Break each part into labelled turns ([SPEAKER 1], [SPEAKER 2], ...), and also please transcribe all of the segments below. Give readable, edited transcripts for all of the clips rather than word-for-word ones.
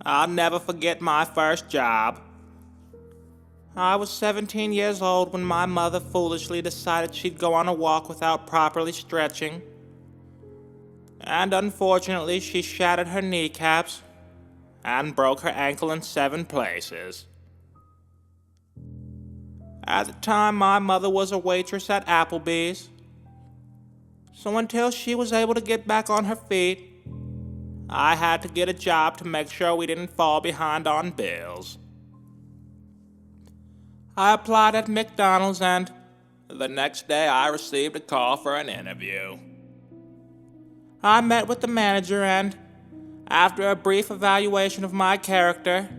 [SPEAKER 1] I'll never forget my first job. I was 17 years old when my mother foolishly decided she'd go on a walk without properly stretching. And unfortunately, she shattered her kneecaps and broke her ankle in 7 places. At the time, my mother was a waitress at Applebee's. So until she was able to get back on her feet, I had to get a job to make sure we didn't fall behind on bills. I applied at McDonald's and the next day I received a call for an interview. I met with the manager and, after a brief evaluation of my character,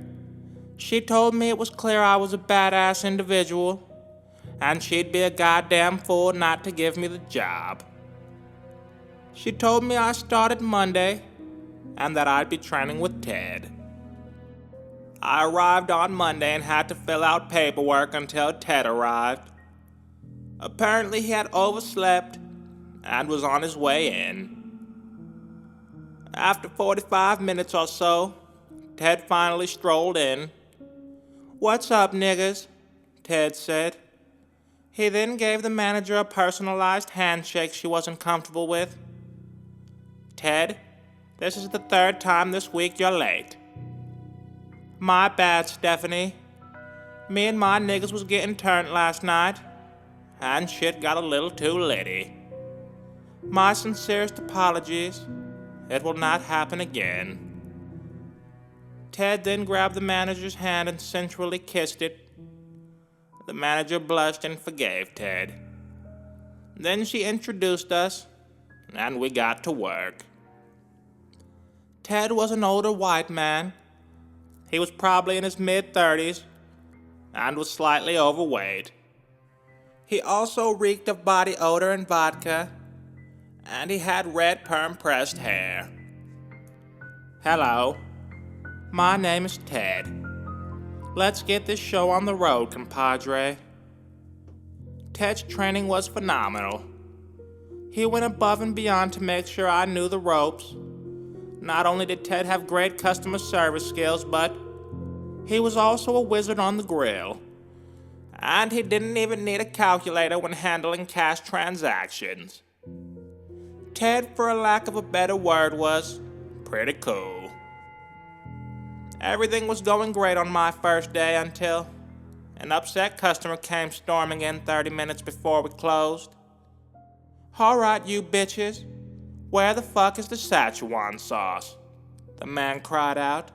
[SPEAKER 1] she told me it was clear I was a badass individual and she'd be a goddamn fool not to give me the job. She told me I started Monday and that I'd be training with Ted. I arrived on Monday and had to fill out paperwork until Ted arrived. Apparently he had overslept and was on his way in. After 45 minutes or so, Ted finally strolled in. "What's up, niggas?" Ted said. He then gave the manager a personalized handshake she wasn't comfortable with. "Ted, this is the 3rd time this week you're late." "My bad, Stephanie. Me and my niggas was getting turned last night, and shit got a little too litty. My sincerest apologies. It will not happen again." Ted then grabbed the manager's hand and sensually kissed it. The manager blushed and forgave Ted. Then she introduced us, and we got to work. Ted was an older white man. He was probably in his mid-30s and was slightly overweight. He also reeked of body odor and vodka, and he had red perm-pressed hair. "Hello, my name is Ted. Let's get this show on the road, compadre." Ted's training was phenomenal. He went above and beyond to make sure I knew the ropes. Not only did Ted have great customer service skills, but he was also a wizard on the grill. And he didn't even need a calculator when handling cash transactions. Ted, for a lack of a better word, was pretty cool. Everything was going great on my first day until an upset customer came storming in 30 minutes before we closed. "Alright, you bitches, where the fuck is the Szechuan sauce?" the man cried out.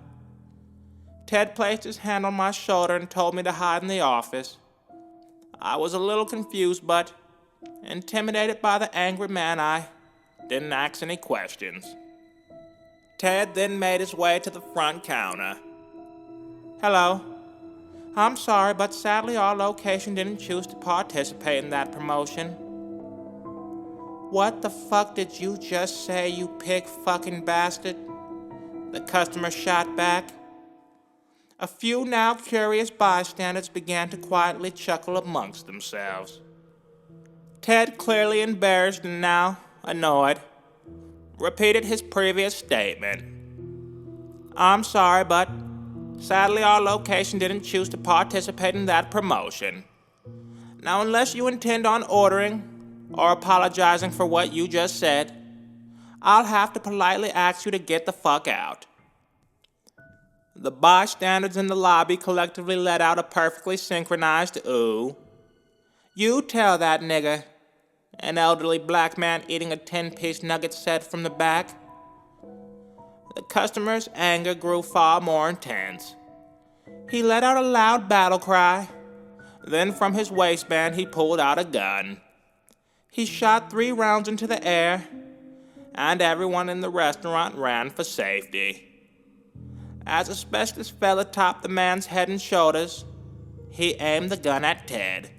[SPEAKER 1] Ted placed his hand on my shoulder and told me to hide in the office. I was a little confused, but intimidated by the angry man, I didn't ask any questions. Ted then made his way to the front counter. "Hello. I'm sorry, but sadly our location didn't choose to participate in that promotion." "What the fuck did you just say, you pig fucking bastard?" the customer shot back. A few now curious bystanders began to quietly chuckle amongst themselves. Ted, clearly embarrassed and now annoyed, repeated his previous statement. "I'm sorry, but sadly our location didn't choose to participate in that promotion. Now, unless you intend on ordering or apologizing for what you just said, I'll have to politely ask you to get the fuck out." The bystanders in the lobby collectively let out a perfectly synchronized ooh. "You tell that nigga," an elderly black man eating a 10-piece nugget said from the back. The customer's anger grew far more intense. He let out a loud battle cry. Then from his waistband he pulled out a gun. He shot 3 rounds into the air, and everyone in the restaurant ran for safety. As asbestos fell atop the man's head and shoulders, he aimed the gun at Ted.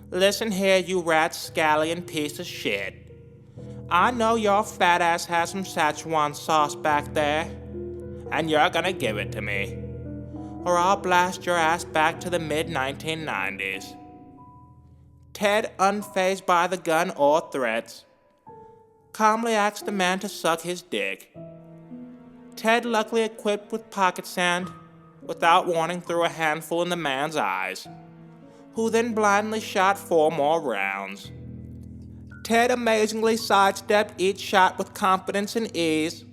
[SPEAKER 1] "Listen here, you rapscallion piece of shit. I know your fat ass has some Szechuan sauce back there, and you're gonna give it to me, or I'll blast your ass back to the mid-1990s." Ted, unfazed by the gun or threats, calmly asked the man to suck his dick. Ted, luckily equipped with pocket sand, without warning threw a handful in the man's eyes, who then blindly shot 4 more rounds. Ted amazingly sidestepped each shot with confidence and ease,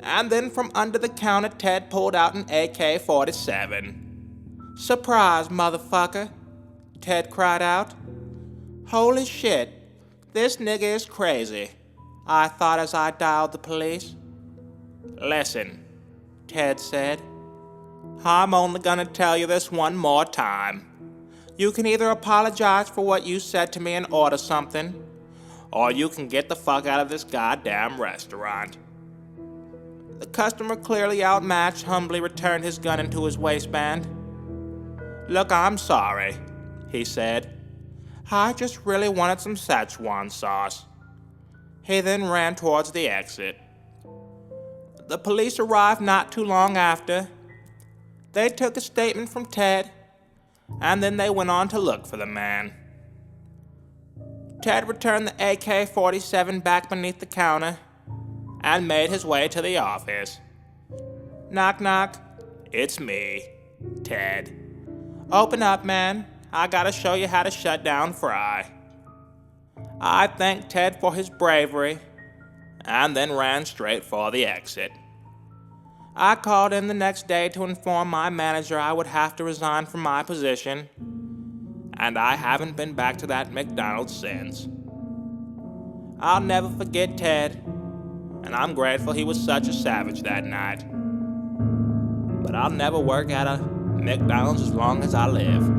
[SPEAKER 1] and then from under the counter Ted pulled out an AK-47. "Surprise, motherfucker," Ted cried out. "Holy shit, this nigga is crazy," I thought as I dialed the police. "Listen," Ted said, "I'm only gonna tell you this one more time. You can either apologize for what you said to me and order something, or you can get the fuck out of this goddamn restaurant." The customer, clearly outmatched, humbly returned his gun into his waistband. "Look, I'm sorry," he said. "I just really wanted some Szechuan sauce." He then ran towards the exit. The police arrived not too long after. They took a statement from Ted, and then they went on to look for the man. Ted returned the AK-47 back beneath the counter and made his way to the office. "Knock, knock. It's me, Ted." "Open up, man. I gotta show you how to shut down Fry." I thanked Ted for his bravery and then ran straight for the exit. I called in the next day to inform my manager I would have to resign from my position, and I haven't been back to that McDonald's since. I'll never forget Ted, and I'm grateful he was such a savage that night. But I'll never work at a McDonald's as long as I live.